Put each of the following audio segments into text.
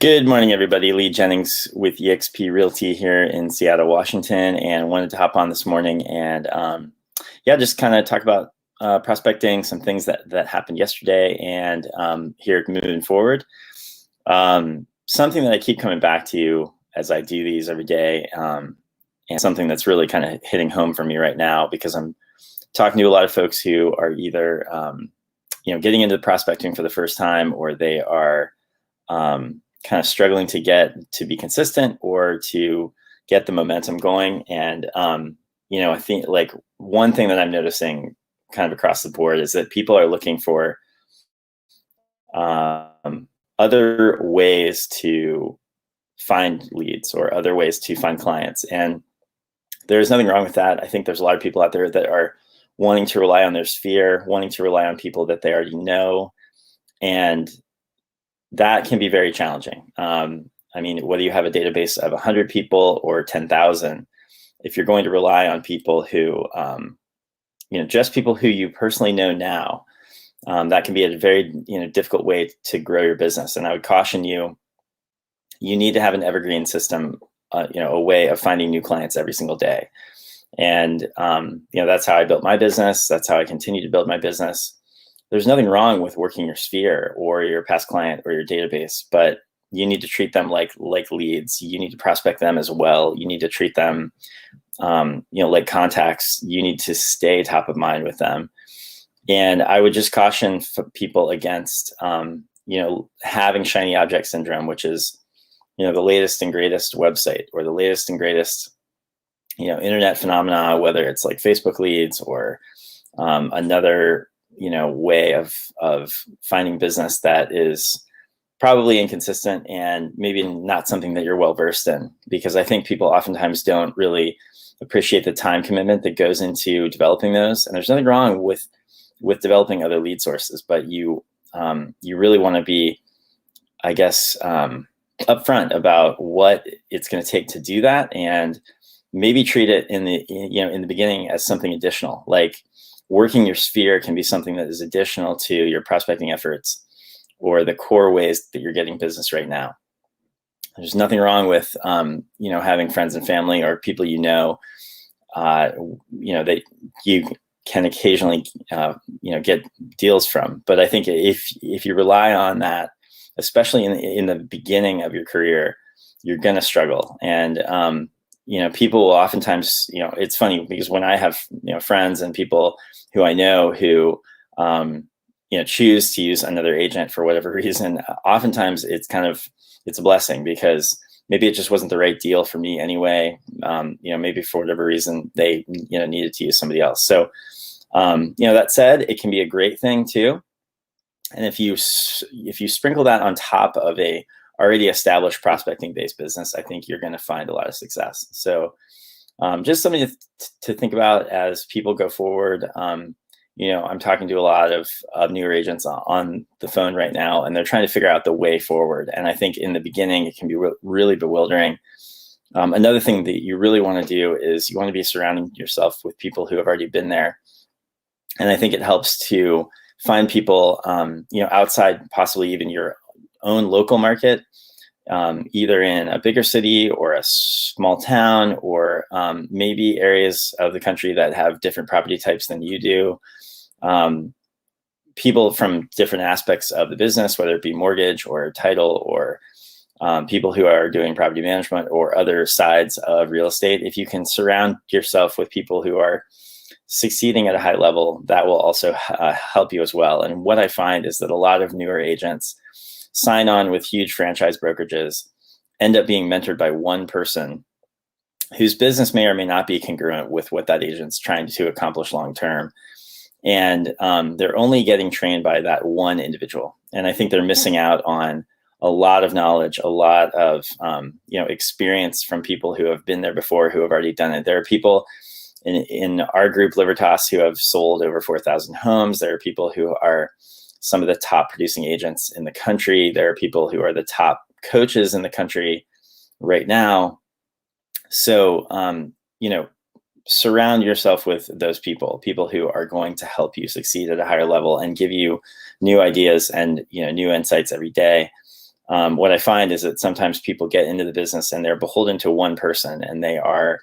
Good morning, everybody. Lee Jennings with eXp Realty here in Seattle, Washington, and wanted to hop on this morning and just kind of talk about prospecting, some things that happened yesterday, and here moving forward. Something that I keep coming back to as I do these every day, and something that's really kind of hitting home for me right now because I'm talking to a lot of folks who are either getting into prospecting for the first time, or they are kind of struggling to be consistent or to get the momentum going. And, I think like one thing that I'm noticing kind of across the board is that people are looking for other ways to find leads or other ways to find clients. And there's nothing wrong with that. I think there's a lot of people out there that are wanting to rely on their sphere, wanting to rely on people that they already know. And that can be very challenging. Whether you have a database of 100 people or 10,000, if you're going to rely on people who, just people who you personally know now, that can be a very, difficult way to grow your business. And I would caution you, you need to have an evergreen system, a way of finding new clients every single day. And, that's how I built my business. That's how I continue to build my business. There's nothing wrong with working your sphere or your past client or your database, but you need to treat them like leads. You need to prospect them as well. You need to treat them, like contacts. You need to stay top of mind with them. And I would just caution people against, having shiny object syndrome, which is, the latest and greatest website or the latest and greatest, internet phenomena, whether it's like Facebook leads or another way of finding business that is probably inconsistent and maybe not something that you're well versed in, because I think people oftentimes don't really appreciate the time commitment that goes into developing those. And there's nothing wrong with developing other lead sources, but you really want to be, I guess, upfront about what it's going to take to do that, and maybe treat it in the beginning as something additional. Like, working your sphere can be something that is additional to your prospecting efforts or the core ways that you're getting business right now. There's nothing wrong with, having friends and family or people that you can occasionally, get deals from. But I think if you rely on that, especially in the beginning of your career, you're going to struggle. And, people will oftentimes, it's funny because when I have, friends and people who I know who, choose to use another agent for whatever reason, oftentimes it's a blessing, because maybe it just wasn't the right deal for me anyway. Maybe for whatever reason they, needed to use somebody else. So, that said, it can be a great thing too. And if you sprinkle that on top of a already established prospecting based business, I think you're going to find a lot of success. So just something to think about as people go forward. I'm talking to a lot of newer agents on the phone right now, and they're trying to figure out the way forward. And I think in the beginning, it can be really bewildering. Another thing that you really want to do is you want to be surrounding yourself with people who have already been there. And I think it helps to find people, outside possibly even your own local market, either in a bigger city or a small town, or maybe areas of the country that have different property types than you do. People from different aspects of the business, whether it be mortgage or title, or people who are doing property management or other sides of real estate. If you can surround yourself with people who are succeeding at a high level, that will also help you as well. And what I find is that a lot of newer agents sign on with huge franchise brokerages, end up being mentored by one person whose business may or may not be congruent with what that agent's trying to accomplish long term. And they're only getting trained by that one individual. And I think they're missing out on a lot of knowledge, a lot of experience from people who have been there before, who have already done it. There are people in our group, Libertas, who have sold over 4,000 homes. There are people who are some of the top producing agents in the country. There are people who are the top coaches in the country right now. So, surround yourself with those people who are going to help you succeed at a higher level and give you new ideas and, new insights every day. what I find is that sometimes people get into the business and they're beholden to one person, and they are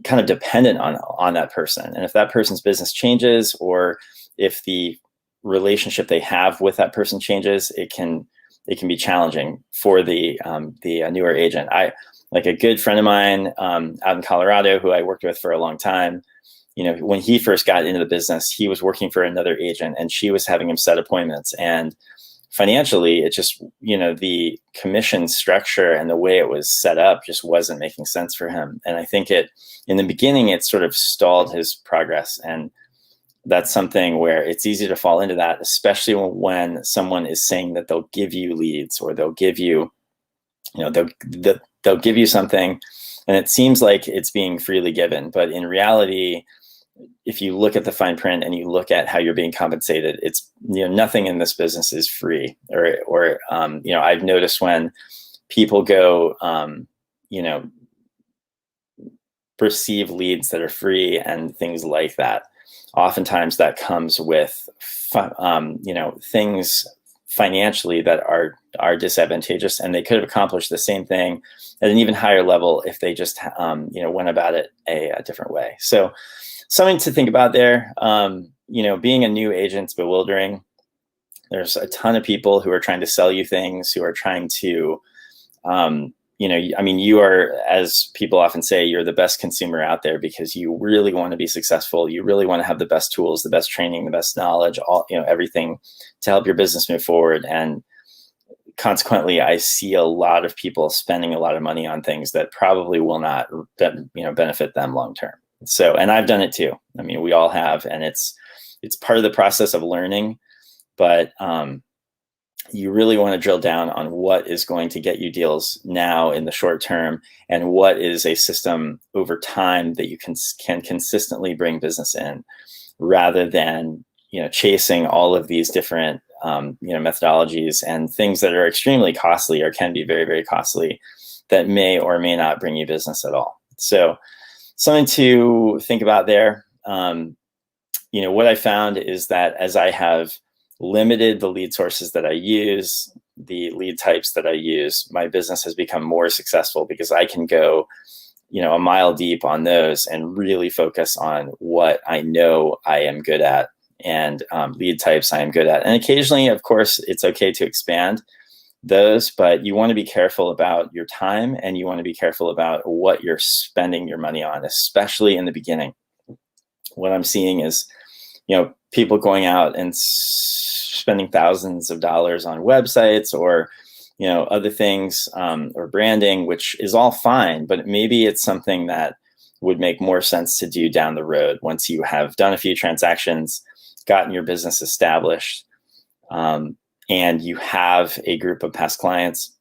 kind of dependent on that person. And if that person's business changes, or if the relationship they have with that person changes, it can be challenging for the newer agent. Like a good friend of mine out in Colorado, who I worked with for a long time, when he first got into the business, he was working for another agent, and she was having him set appointments. And financially, it just, the commission structure and the way it was set up just wasn't making sense for him. And I think in the beginning, it sort of stalled his progress. And that's something where it's easy to fall into that, especially when someone is saying that they'll give you leads, or they'll give you, they'll give you something, and it seems like it's being freely given. But in reality, if you look at the fine print and you look at how you're being compensated, it's, nothing in this business is free. Or I've noticed when people go, receive leads that are free and things like that, oftentimes that comes with, things financially that are disadvantageous, and they could have accomplished the same thing at an even higher level if they just, went about it a different way. So something to think about there. Being a new agent's bewildering. There's a ton of people who are trying to sell you things, who are trying to, you are, as people often say, you're the best consumer out there because you really want to be successful. You really want to have the best tools, the best training, the best knowledge, everything to help your business move forward. And consequently, I see a lot of people spending a lot of money on things that probably will not, benefit them long term. So, and I've done it too. I mean, we all have, and it's part of the process of learning, but you really want to drill down on what is going to get you deals now in the short term, and what is a system over time that you can consistently bring business in, rather than, chasing all of these different, methodologies and things that are extremely costly, or can be very, very costly, that may or may not bring you business at all. So something to think about there. What I found is that as I have limited the lead sources that I use, the lead types that I use, my business has become more successful, because I can go, a mile deep on those and really focus on what I know I am good at, and lead types I am good at. And occasionally, of course, it's okay to expand those, but you want to be careful about your time, and you want to be careful about what you're spending your money on, especially in the beginning. What I'm seeing is, people going out and spending thousands of dollars on websites, or, other things, or branding, which is all fine, but maybe it's something that would make more sense to do down the road, once you have done a few transactions, gotten your business established, and you have a group of past clients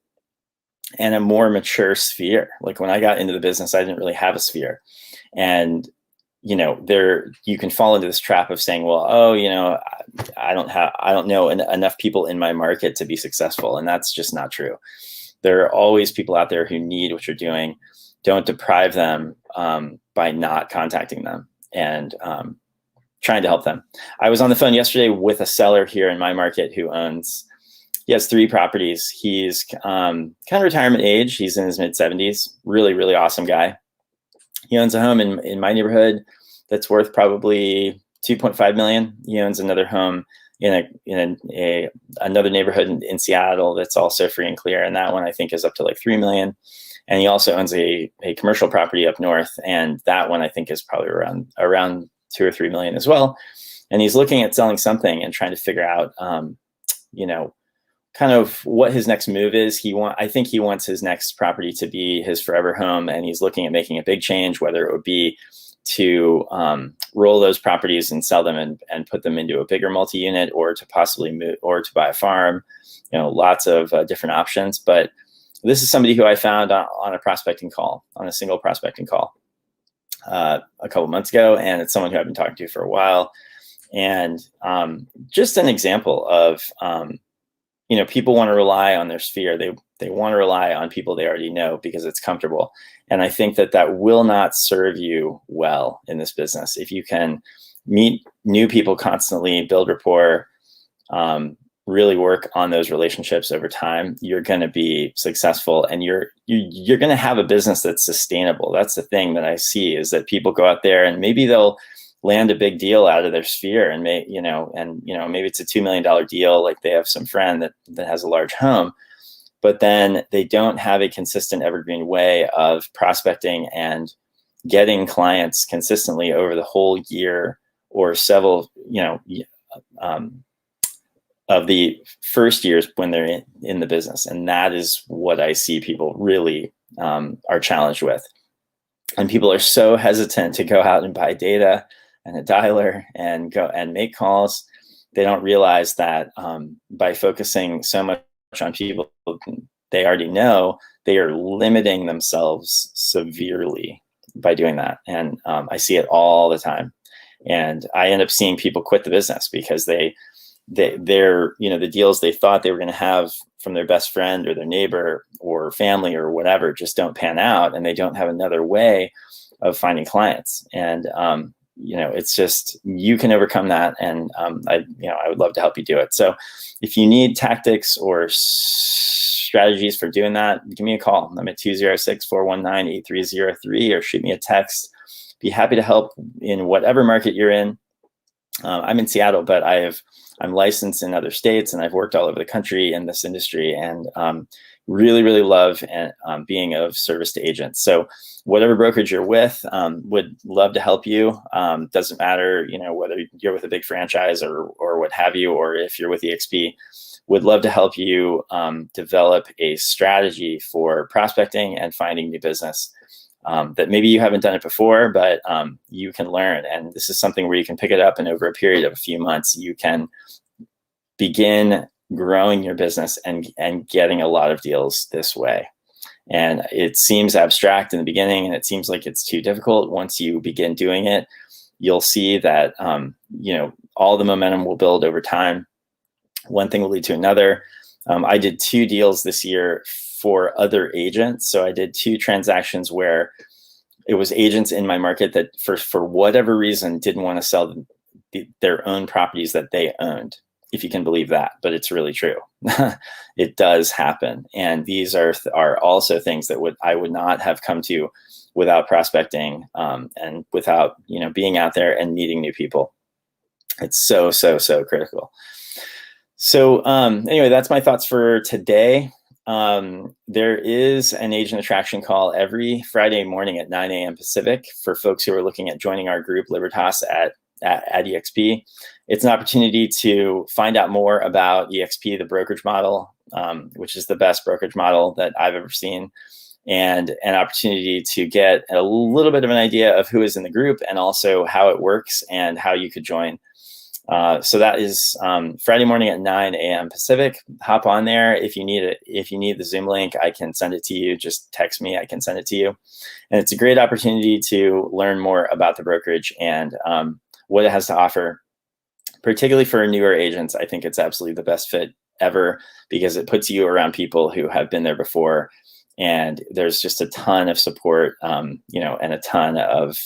and a more mature sphere. Like when I got into the business, I didn't really have a sphere. And, you can fall into this trap of saying, well, I don't know enough people in my market to be successful. And that's just not true. There are always people out there who need what you're doing. Don't deprive them by not contacting them and trying to help them. I was on the phone yesterday with a seller here in my market who he has 3 properties. He's kind of retirement age. He's in his mid-70s. Really, really awesome guy. He owns a home in my neighborhood that's worth probably $2.5 million. He owns another home in another neighborhood in Seattle that's also free and clear, and that one I think is up to like $3 million. And he also owns a commercial property up north, and that one I think is probably around $2 or $3 million as well. And he's looking at selling something and trying to figure out, kind of what his next move is. I think he wants his next property to be his forever home, and he's looking at making a big change, whether it would be to roll those properties and sell them and put them into a bigger multi-unit, or to possibly move, or to buy a farm. Lots of different options. But this is somebody who I found on a single prospecting call a couple months ago, and it's someone who I've been talking to for a while. And just an example of people want to rely on their sphere. They want to rely on people they already know because it's comfortable. And I think that will not serve you well in this business. If you can meet new people constantly, build rapport, really work on those relationships over time, you're going to be successful, and you're going to have a business that's sustainable. That's the thing that I see, is that people go out there and maybe they'll land a big deal out of their sphere, and maybe it's a $2 million deal, like they have some friend that has a large home, but then they don't have a consistent evergreen way of prospecting and getting clients consistently over the whole year or several, of the first years when they're in the business. And that is what I see people really are challenged with. And people are so hesitant to go out and buy data and a dialer and go and make calls. They don't realize that by focusing so much on people they already know, they are limiting themselves severely by doing that. And I see it all the time. And I end up seeing people quit the business because they're, the deals they thought they were going to have from their best friend or their neighbor or family or whatever just don't pan out, and they don't have another way of finding clients. And, it's just, you can overcome that. And I would love to help you do it. So if you need tactics or strategies for doing that, give me a call. I'm at 206-419-8303, or shoot me a text. Be happy to help in whatever market you're in. I'm in Seattle, but I'm licensed in other states, and I've worked all over the country in this industry, and really, really love being of service to agents. So whatever brokerage you're with, would love to help you. Doesn't matter, whether you're with a big franchise or what have you, or if you're with EXP, would love to help you develop a strategy for prospecting and finding new business. That maybe you haven't done it before, but you can learn. And this is something where you can pick it up, and over a period of a few months, you can begin growing your business and getting a lot of deals this way. And it seems abstract in the beginning, and it seems like it's too difficult. Once you begin doing it, you'll see that, all the momentum will build over time. One thing will lead to another. I did 2 deals this year for other agents. So I did 2 transactions where it was agents in my market that for whatever reason didn't want to sell their own properties that they owned, if you can believe that, but it's really true. It does happen. And these are also things that I would not have come to without prospecting and without, being out there and meeting new people. It's so, so, so critical. So anyway, that's my thoughts for today. There is an agent attraction call every Friday morning at 9 a.m. Pacific for folks who are looking at joining our group, Libertas, at EXP. It's an opportunity to find out more about EXP, the brokerage model, which is the best brokerage model that I've ever seen, and an opportunity to get a little bit of an idea of who is in the group and also how it works and how you could join. So that is Friday morning at 9 a.m. Pacific. Hop on there. If you need it, if you need the Zoom link, I can send it to you. Just text me, I can send it to you. And it's a great opportunity to learn more about the brokerage and what it has to offer, particularly for newer agents. I think it's absolutely the best fit ever because it puts you around people who have been there before. And there's just a ton of support, and a ton of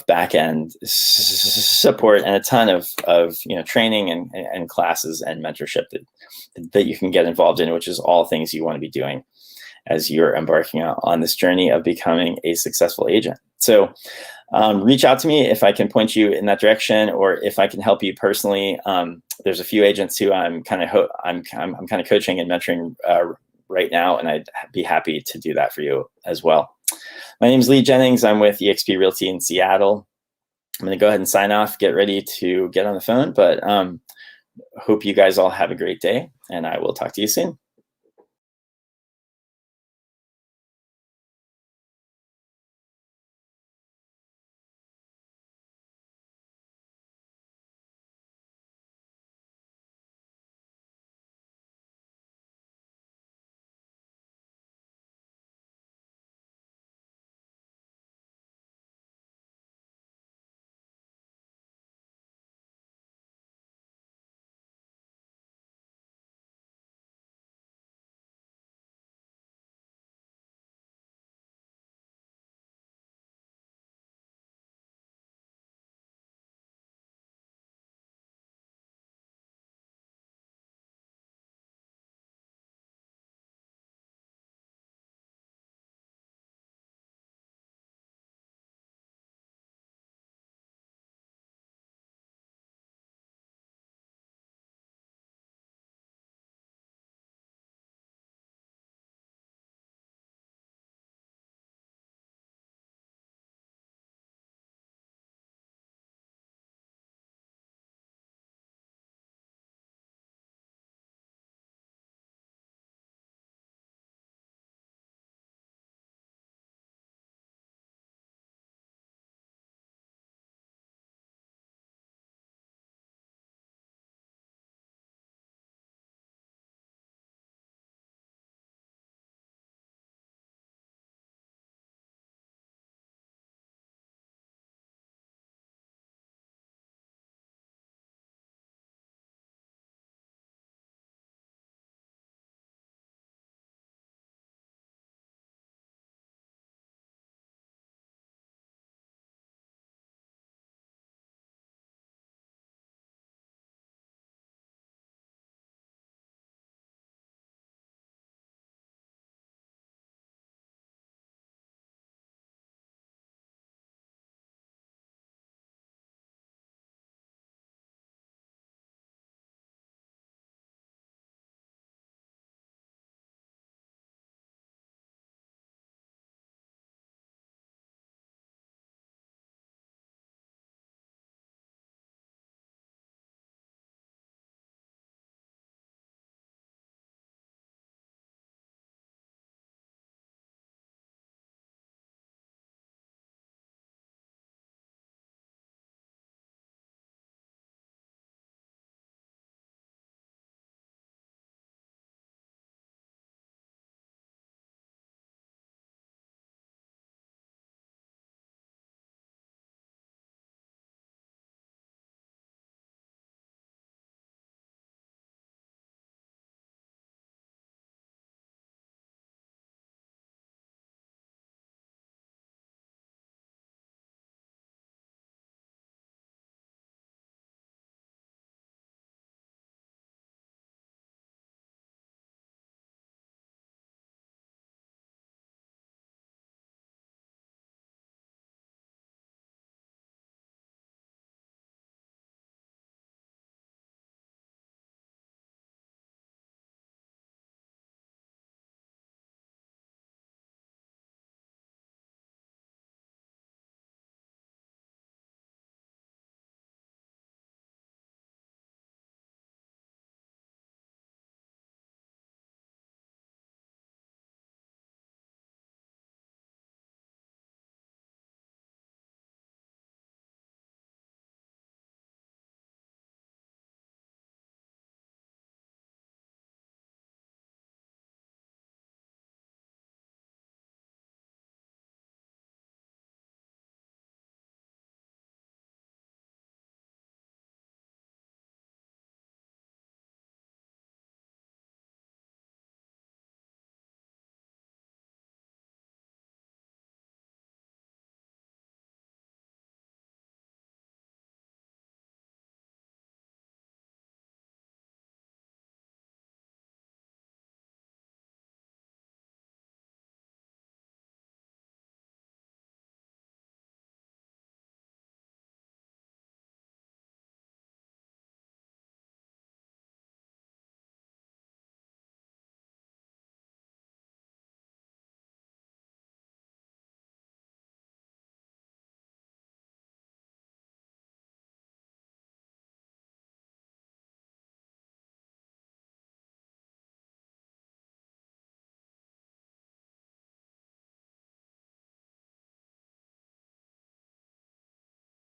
back-end support and a ton of training and classes and mentorship that you can get involved in, which is all things you want to be doing as you're embarking on this journey of becoming a successful agent. So reach out to me if I can point you in that direction, or if I can help you personally. There's a few agents who I'm kind of coaching and mentoring right now, and I'd be happy to do that for you as well. My name is Lee Jennings. I'm with eXp Realty in Seattle. I'm going to go ahead and sign off, get ready to get on the phone, but hope you guys all have a great day, and I will talk to you soon.